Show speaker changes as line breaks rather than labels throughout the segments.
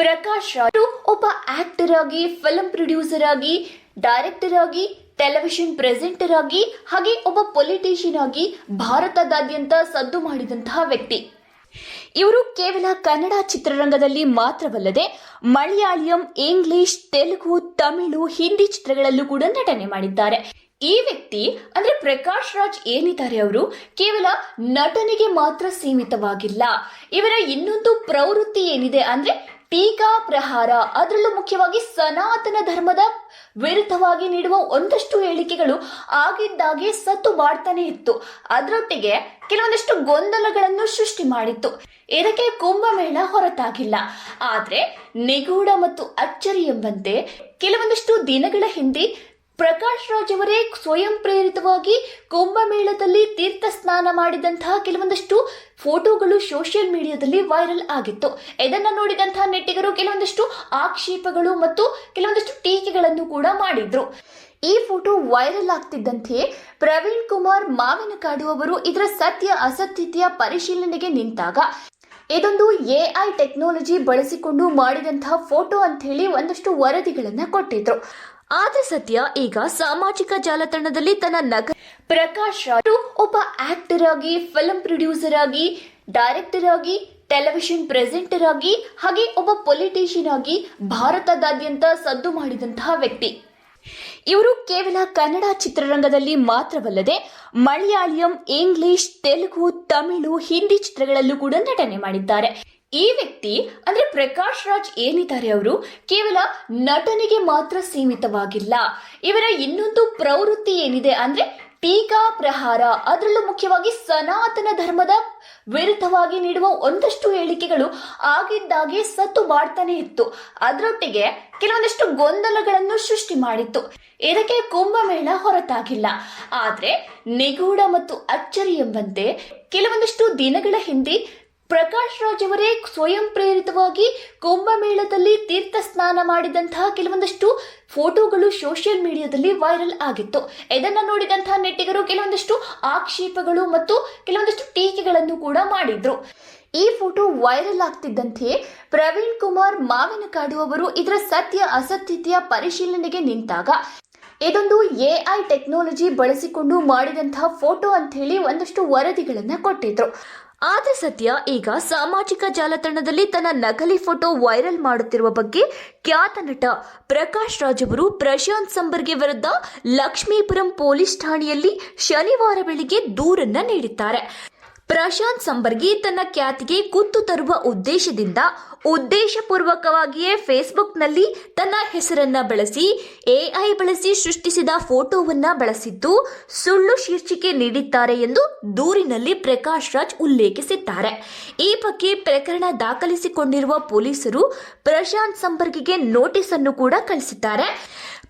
ಪ್ರಕಾಶ್ ರಾಜ್ ಒಬ್ಬ ಆಕ್ಟರ್ ಆಗಿ, film producer ಆಗಿ, ಡೈರೆಕ್ಟರ್ ಆಗಿ, ಟೆಲಿವಿಷನ್ ಪ್ರೆಸೆಂಟರ್ ಆಗಿ, ಹಾಗೆ ಒಬ್ಬ ಪೊಲಿಟಿಷಿಯನ್ ಆಗಿ ಭಾರತದಾದ್ಯಂತ ಸದ್ದು ಮಾಡಿದಂತಹ ವ್ಯಕ್ತಿ. ಇವರು ಕೇವಲ ಕನ್ನಡ ಚಿತ್ರರಂಗದಲ್ಲಿ ಮಾತ್ರವಲ್ಲದೆ ಮಲಯಾಳಂ, ಇಂಗ್ಲಿಷ್, ತೆಲುಗು, ತಮಿಳು, ಹಿಂದಿ ಚಿತ್ರಗಳಲ್ಲೂ ಕೂಡ ನಟನೆ ಮಾಡಿದ್ದಾರೆ. ಈ ವ್ಯಕ್ತಿ ಅಂದ್ರೆ ಪ್ರಕಾಶ್ ರಾಜ್ ಏನಿದ್ದಾರೆ, ಅವರು ಕೇವಲ ನಟನೆಗೆ ಮಾತ್ರ ಸೀಮಿತವಾಗಿಲ್ಲ. ಇವರ ಇನ್ನೊಂದು ಪ್ರವೃತ್ತಿ ಏನಿದೆ ಅಂದ್ರೆ ಟೀಕಾ ಪ್ರಹಾರ. ಅದರಲ್ಲೂ ಮುಖ್ಯವಾಗಿ ಸನಾತನ ಧರ್ಮದ ವಿರುದ್ಧವಾಗಿ ನೀಡುವ ಒಂದಷ್ಟು ಹೇಳಿಕೆಗಳು ಆಗಿದ್ದಾಗೆ ಸದ್ದು ಮಾಡ್ತಾನೆ ಇತ್ತು. ಅದರೊಟ್ಟಿಗೆ ಕೆಲವೊಂದಷ್ಟು ಗೊಂದಲಗಳನ್ನು ಸೃಷ್ಟಿ ಮಾಡಿತ್ತು. ಇದಕ್ಕೆ ಕುಂಭಮೇಳ ಹೊರತಾಗಿಲ್ಲ. ಆದ್ರೆ ನಿಗೂಢ ಮತ್ತು ಅಚ್ಚರಿ ಎಂಬಂತೆ ಕೆಲವೊಂದಷ್ಟು ದಿನಗಳ ಹಿಂದೆ ಪ್ರಕಾಶ್ ರಾಜ್ ಅವರೇ ಸ್ವಯಂ ಪ್ರೇರಿತವಾಗಿ ಕುಂಭಮೇಳದಲ್ಲಿ ತೀರ್ಥ ಸ್ನಾನ ಮಾಡಿದಂತಹ ಕೆಲವೊಂದಷ್ಟು ಫೋಟೋಗಳು ಸೋಷಿಯಲ್ ಮೀಡಿಯಾದಲ್ಲಿ ವೈರಲ್ ಆಗಿತ್ತು. ಇದನ್ನ ನೋಡಿದಂತಹ ನೆಟ್ಟಿಗರು ಕೆಲವೊಂದಷ್ಟು ಆಕ್ಷೇಪಗಳು ಮತ್ತು ಕೆಲವೊಂದಷ್ಟು ಟೀಕೆಗಳನ್ನು ಕೂಡ ಮಾಡಿದ್ರು. ಈ ಫೋಟೋ ವೈರಲ್ ಆಗ್ತಿದ್ದಂತೆಯೇ ಪ್ರವೀಣ್ ಕುಮಾರ್ ಮಾವಿನಕಾಡು ಅವರು ಇದರ ಸತ್ಯ ಅಸತ್ಯತೆಯ ಪರಿಶೀಲನೆಗೆ ನಿಂತಾಗ ಇದೊಂದು ಎಐ ಟೆಕ್ನಾಲಜಿ ಬಳಸಿಕೊಂಡು ಮಾಡಿದಂತಹ ಫೋಟೋ ಅಂತ ಹೇಳಿ ಒಂದಷ್ಟು ವರದಿಗಳನ್ನ ಕೊಟ್ಟಿದ್ರು. ಆದ್ರೆ ಸದ್ಯ ಈಗ ಸಾಮಾಜಿಕ ಜಾಲತಾಣದಲ್ಲಿ ತನ್ನ ಪ್ರಕಾಶ್ ರಾಜ್ ಒಬ್ಬ ಆಕ್ಟರ್ ಆಗಿ, ಫಿಲ್ಮ್ ಪ್ರೊಡ್ಯೂಸರ್ ಆಗಿ, ಡೈರೆಕ್ಟರ್ ಆಗಿ, ಟೆಲಿವಿಷನ್ ಪ್ರೆಸೆಂಟರ್ ಆಗಿ, ಹಾಗೆ ಒಬ್ಬ ಪೊಲಿಟಿಷಿಯನ್ ಆಗಿ ಭಾರತದಾದ್ಯಂತ ಸದ್ದು ಮಾಡಿದಂತಹ ವ್ಯಕ್ತಿ. ಇವರು ಕೇವಲ ಕನ್ನಡ ಚಿತ್ರರಂಗದಲ್ಲಿ ಮಾತ್ರವಲ್ಲದೆ ಮಲಯಾಳಂ, ಇಂಗ್ಲಿಷ್, ತೆಲುಗು, ತಮಿಳು, ಹಿಂದಿ ಚಿತ್ರಗಳಲ್ಲೂ ಕೂಡ ನಟನೆ ಮಾಡಿದ್ದಾರೆ. ಈ ವ್ಯಕ್ತಿ ಅಂದ್ರೆ ಪ್ರಕಾಶ್ ರಾಜ್ ಏನಿದ್ದಾರೆ, ಅವರು ಕೇವಲ ನಟನೆಗೆ ಮಾತ್ರ ಸೀಮಿತವಾಗಿಲ್ಲ. ಇವರ ಇನ್ನೊಂದು ಪ್ರವೃತ್ತಿ ಏನಿದೆ ಅಂದ್ರೆ ಟೀಕಾ ಪ್ರಹಾರ. ಅದರಲ್ಲೂ ಮುಖ್ಯವಾಗಿ ಸನಾತನ ಧರ್ಮದ ವಿರುದ್ಧವಾಗಿ ನೀಡುವ ಒಂದಷ್ಟು ಹೇಳಿಕೆಗಳು ಆಗಿದ್ದಾಗೆ ಸದ್ದು ಮಾಡ್ತಾನೆ ಇತ್ತು. ಅದರೊಟ್ಟಿಗೆ ಕೆಲವೊಂದಷ್ಟು ಗೊಂದಲಗಳನ್ನು ಸೃಷ್ಟಿ ಮಾಡಿತ್ತು. ಇದಕ್ಕೆ ಕುಂಭಮೇಳ ಹೊರತಾಗಿಲ್ಲ. ಆದ್ರೆ ನಿಗೂಢ ಮತ್ತು ಅಚ್ಚರಿ ಎಂಬಂತೆ ಕೆಲವೊಂದಷ್ಟು ದಿನಗಳ ಹಿಂದೆ ಪ್ರಕಾಶ್ ರಾಜ್ ಅವರೇ ಸ್ವಯಂ ಪ್ರೇರಿತವಾಗಿ ಕುಂಭಮೇಳದಲ್ಲಿ ತೀರ್ಥ ಸ್ನಾನ ಮಾಡಿದಂತಹ ಕೆಲವೊಂದಷ್ಟು ಫೋಟೋಗಳು ಸೋಷಿಯಲ್ ಮೀಡಿಯಾದಲ್ಲಿ ವೈರಲ್ ಆಗಿತ್ತು. ಇದನ್ನ ನೋಡಿದಂತಹ ನೆಟ್ಟಿಗರು ಕೆಲವೊಂದಷ್ಟು ಆಕ್ಷೇಪಗಳು ಮತ್ತು ಕೆಲವೊಂದಷ್ಟು ಟೀಕೆಗಳನ್ನು ಕೂಡ ಮಾಡಿದ್ರು. ಈ ಫೋಟೋ ವೈರಲ್ ಆಗ್ತಿದ್ದಂತೆಯೇ ಪ್ರವೀಣ್ ಕುಮಾರ್ ಮಾವಿನಕಾಡು ಅವರು ಇದರ ಸತ್ಯ ಅಸತ್ಯತೆಯ ಪರಿಶೀಲನೆಗೆ ನಿಂತಾಗ ಇದೊಂದು ಎಐ ಟೆಕ್ನಾಲಜಿ ಬಳಸಿಕೊಂಡು ಮಾಡಿದಂತಹ ಫೋಟೋ ಅಂತ ಹೇಳಿ ಒಂದಷ್ಟು ವರದಿಗಳನ್ನ ಕೊಟ್ಟಿದ್ರು. ಆದ್ರೆ ಸದ್ಯ ಈಗ ಸಾಮಾಜಿಕ ಜಾಲತಾಣದಲ್ಲಿ ತನ್ನ ನಕಲಿ ಫೋಟೋ ವೈರಲ್ ಮಾಡುತ್ತಿರುವ ಬಗ್ಗೆ ಖ್ಯಾತ ನಟ ಪ್ರಕಾಶ್ ರಾಜ್ ಅವರು ಪ್ರಶಾಂತ್ ಸಂಬರ್ಗಿ ವಿರುದ್ಧ ಲಕ್ಷ್ಮೀಪುರಂ ಪೊಲೀಸ್ ಠಾಣೆಯಲ್ಲಿ ಶನಿವಾರ ಬೆಳಿಗ್ಗೆ ದೂರನ್ನ ನೀಡಿದ್ದಾರೆ. ಪ್ರಶಾಂತ್ ಸಂಬರ್ಗಿ ತನ್ನ ಖ್ಯಾತಿಗೆ ಕುತ್ತು ತರುವ ಉದ್ದೇಶಪೂರ್ವಕವಾಗಿಯೇ ಫೇಸ್ಬುಕ್ನಲ್ಲಿ ತನ್ನ ಹೆಸರನ್ನ ಬಳಸಿ ಎಐ ಬಳಸಿ ಸೃಷ್ಟಿಸಿದ ಫೋಟೋವನ್ನ ಬಳಸಿದ್ದು ಸುಳ್ಳು ಶೀರ್ಷಿಕೆ ನೀಡಿದ್ದಾರೆ ಎಂದು ದೂರಿನಲ್ಲಿ ಪ್ರಕಾಶ್ ರಾಜ್ ಉಲ್ಲೇಖಿಸಿದ್ದಾರೆ. ಈ ಬಗ್ಗೆ ಪ್ರಕರಣ ದಾಖಲಿಸಿಕೊಂಡಿರುವ ಪೊಲೀಸರು ಪ್ರಶಾಂತ್ ಸಂಬರ್ಗಿಗೆ ನೋಟಿಸ್ ಅನ್ನು ಕೂಡ ಕಳಿಸಿದ್ದಾರೆ.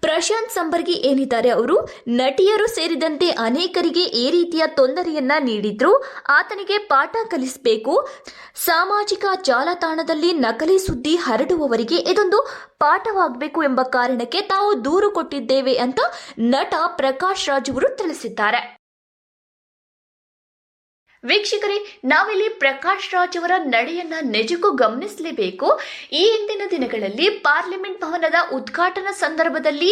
ಪ್ರಶಾಂತ್ ಸಂಬರ್ಗಿ ಏನಿದ್ದಾರೆ, ಅವರು ನಟಿಯರು ಸೇರಿದಂತೆ ಅನೇಕರಿಗೆ ಈ ರೀತಿಯ ತೊಂದರೆಯನ್ನ ನೀಡಿದ್ರು. ಆತನಿಗೆ ಪಾಠ ಕಲಿಸಬೇಕು. ಸಾಮಾಜಿಕ ಜಾಲತಾಣದಲ್ಲಿ ನಕಲಿ ಸುದ್ದಿ ಹರಡುವವರಿಗೆ ಇದೊಂದು ಪಾಠವಾಗಬೇಕು ಎಂಬ ಕಾರಣಕ್ಕೆ ತಾವು ದೂರು ಕೊಟ್ಟಿದ್ದೇವೆ ಅಂತ ನಟ ಪ್ರಕಾಶ್ ರಾಜ್ ಅವರು ತಿಳಿಸಿದ್ದಾರೆ. ವೀಕ್ಷಕರೇ, ನಾವಿಲ್ಲಿ ಪ್ರಕಾಶ್ ರಾಜ್ ಅವರ ನಡೆಯನ್ನ ನಿಜಕ್ಕೂ ಗಮನಿಸಲೇಬೇಕು. ಈ ಹಿಂದಿನ ದಿನಗಳಲ್ಲಿ ಪಾರ್ಲಿಮೆಂಟ್ ಭವನದ ಉದ್ಘಾಟನಾ ಸಂದರ್ಭದಲ್ಲಿ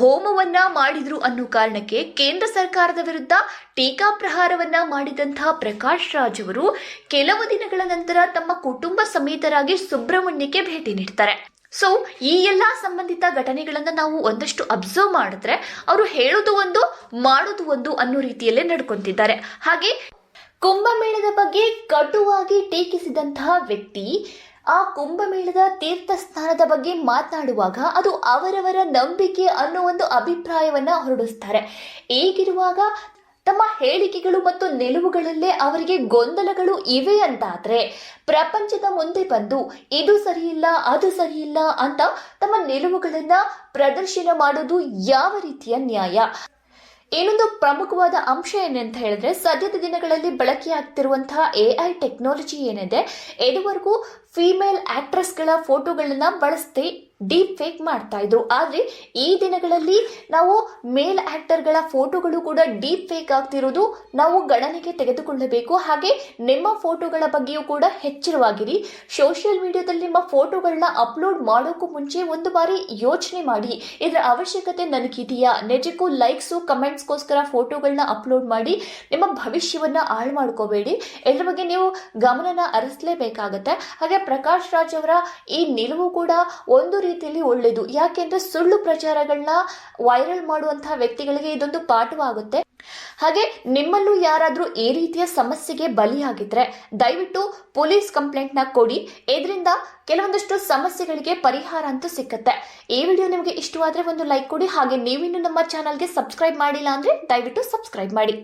ಹೋಮವನ್ನ ಮಾಡಿದ್ರು ಅನ್ನೋ ಕಾರಣಕ್ಕೆ ಕೇಂದ್ರ ಸರ್ಕಾರದ ವಿರುದ್ಧ ಟೀಕಾ ಪ್ರಹಾರವನ್ನ ಮಾಡಿದಂತಹ ಪ್ರಕಾಶ್ ರಾಜ್ ಅವರು ಕೆಲವು ದಿನಗಳ ನಂತರ ತಮ್ಮ ಕುಟುಂಬ ಸಮೇತರಾಗಿ ಸುಬ್ರಹ್ಮಣ್ಯಕ್ಕೆ ಭೇಟಿ ನೀಡ್ತಾರೆ. ಸೊ ಈ ಎಲ್ಲಾ ಸಂಬಂಧಿತ ಘಟನೆಗಳನ್ನ ನಾವು ಒಂದಷ್ಟು ಅಬ್ಸರ್ವ್ ಮಾಡಿದ್ರೆ ಅವರು ಹೇಳೋದು ಒಂದು, ಮಾಡೋದು ಒಂದು ಅನ್ನೋ ರೀತಿಯಲ್ಲೇ ನಡ್ಕೊಂತಿದ್ದಾರೆ. ಹಾಗೆ ಕುಂಭಮೇಳದ ಬಗ್ಗೆ ಕಟುವಾಗಿ ಟೀಕಿಸಿದಂತಹ ವ್ಯಕ್ತಿ ಆ ಕುಂಭಮೇಳದ ತೀರ್ಥ ಸ್ನಾನದ ಬಗ್ಗೆ ಮಾತನಾಡುವಾಗ ಅದು ಅವರವರ ನಂಬಿಕೆ ಅನ್ನೋ ಒಂದು ಅಭಿಪ್ರಾಯವನ್ನ ಹೊರಡಿಸ್ತಾರೆ. ಹೀಗಿರುವಾಗ ತಮ್ಮ ಹೇಳಿಕೆಗಳು ಮತ್ತು ನಿಲುವುಗಳಲ್ಲೇ ಅವರಿಗೆ ಗೊಂದಲಗಳು ಇವೆ ಅಂತಾದ್ರೆ ಪ್ರಪಂಚದ ಮುಂದೆ ಬಂದು ಇದು ಸರಿಯಿಲ್ಲ, ಅದು ಸರಿಯಿಲ್ಲ ಅಂತ ತಮ್ಮ ನಿಲುವುಗಳನ್ನ ಪ್ರದರ್ಶನ ಮಾಡೋದು ಯಾವ ರೀತಿಯ ನ್ಯಾಯ? ಇನ್ನೊಂದು ಪ್ರಮುಖವಾದ ಅಂಶ ಏನಂತ ಹೇಳಿದ್ರೆ, ಸದ್ಯದ ದಿನಗಳಲ್ಲಿ ಬಳಕೆಯಾಗ್ತಿರುವಂತಹ ಎಐ ಟೆಕ್ನಾಲಜಿ ಏನಿದೆ, ಇದುವರೆಗೂ ಫೀಮೇಲ್ ಆಕ್ಟ್ರೆಸ್ಗಳ ಫೋಟೋಗಳನ್ನ ಬಳಸದೆ ಡೀಪ್ ಫೇಕ್ ಮಾಡ್ತಾ ಇದ್ರು. ಆದ್ರೆ ಈ ದಿನಗಳಲ್ಲಿ ನಾವು ಮೇಲ್ ಆಕ್ಟರ್ಗಳ ಫೋಟೋಗಳು ಕೂಡ ಡೀಪ್ ಫೇಕ್ ಆಗ್ತಿರೋದು ನಾವು ಗಣನೆಗೆ ತೆಗೆದುಕೊಳ್ಳಬೇಕು. ಹಾಗೆ ನಿಮ್ಮ ಫೋಟೋಗಳ ಬಗ್ಗೆಯೂ ಕೂಡ ಎಚ್ಚರವಾಗಿರಿ. ಸೋಷಿಯಲ್ ಮೀಡಿಯಾದಲ್ಲಿ ನಿಮ್ಮ ಫೋಟೋಗಳನ್ನ ಅಪ್ಲೋಡ್ ಮಾಡೋಕ್ಕೂ ಮುಂಚೆ ಒಂದು ಬಾರಿ ಯೋಚನೆ ಮಾಡಿ, ಇದರ ಅವಶ್ಯಕತೆ ನನಗಿದೆಯಾ, ನಿಜಕ್ಕೂ ಲೈಕ್ಸು ಕಮೆಂಟ್ಸ್ಗೋಸ್ಕರ ಫೋಟೋಗಳನ್ನ ಅಪ್ಲೋಡ್ ಮಾಡಿ ನಿಮ್ಮ ಭವಿಷ್ಯವನ್ನ ಹಾಳು ಮಾಡ್ಕೋಬೇಡಿ. ಇದ್ರ ಬಗ್ಗೆ ನೀವು ಗಮನನ ಹರಿಸಲೇಬೇಕಾಗತ್ತೆ. ಹಾಗೆ ಪ್ರಕಾಶ್ ರಾಜ್ ಅವರ ಈ ನಿಲುವು ಕೂಡ ಒಂದು ರೀತಿಯಲ್ಲಿ ಒಳ್ಳೆಯದು. ಯಾಕೆಂದ್ರೆ ಸುಳ್ಳು ಪ್ರಚಾರಗಳನ್ನ ವೈರಲ್ ಮಾಡುವಂತಹ ವ್ಯಕ್ತಿಗಳಿಗೆ ಇದೊಂದು ಪಾಠವಾಗುತ್ತೆ. ಹಾಗೆ ನಿಮ್ಮಲ್ಲೂ ಯಾರಾದ್ರೂ ಈ ರೀತಿಯ ಸಮಸ್ಯೆಗೆ ಬಲಿಯಾಗಿದ್ರೆ ದಯವಿಟ್ಟು ಪೊಲೀಸ್ ಕಂಪ್ಲೇಂಟ್ ನ ಕೊಡಿ. ಇದರಿಂದ ಕೆಲವೊಂದಷ್ಟು ಸಮಸ್ಯೆಗಳಿಗೆ ಪರಿಹಾರ ಅಂತೂ ಸಿಕ್ಕತ್ತೆ. ಈ ವಿಡಿಯೋ ನಿಮಗೆ ಇಷ್ಟವಾದ್ರೆ ಒಂದು ಲೈಕ್ ಕೊಡಿ. ಹಾಗೆ ನೀವಿನ್ನು ನಮ್ಮ ಚಾನಲ್ಗೆ ಸಬ್ಸ್ಕ್ರೈಬ್ ಮಾಡಿಲ್ಲ ಅಂದ್ರೆ ದಯವಿಟ್ಟು ಸಬ್ಸ್ಕ್ರೈಬ್ ಮಾಡಿ.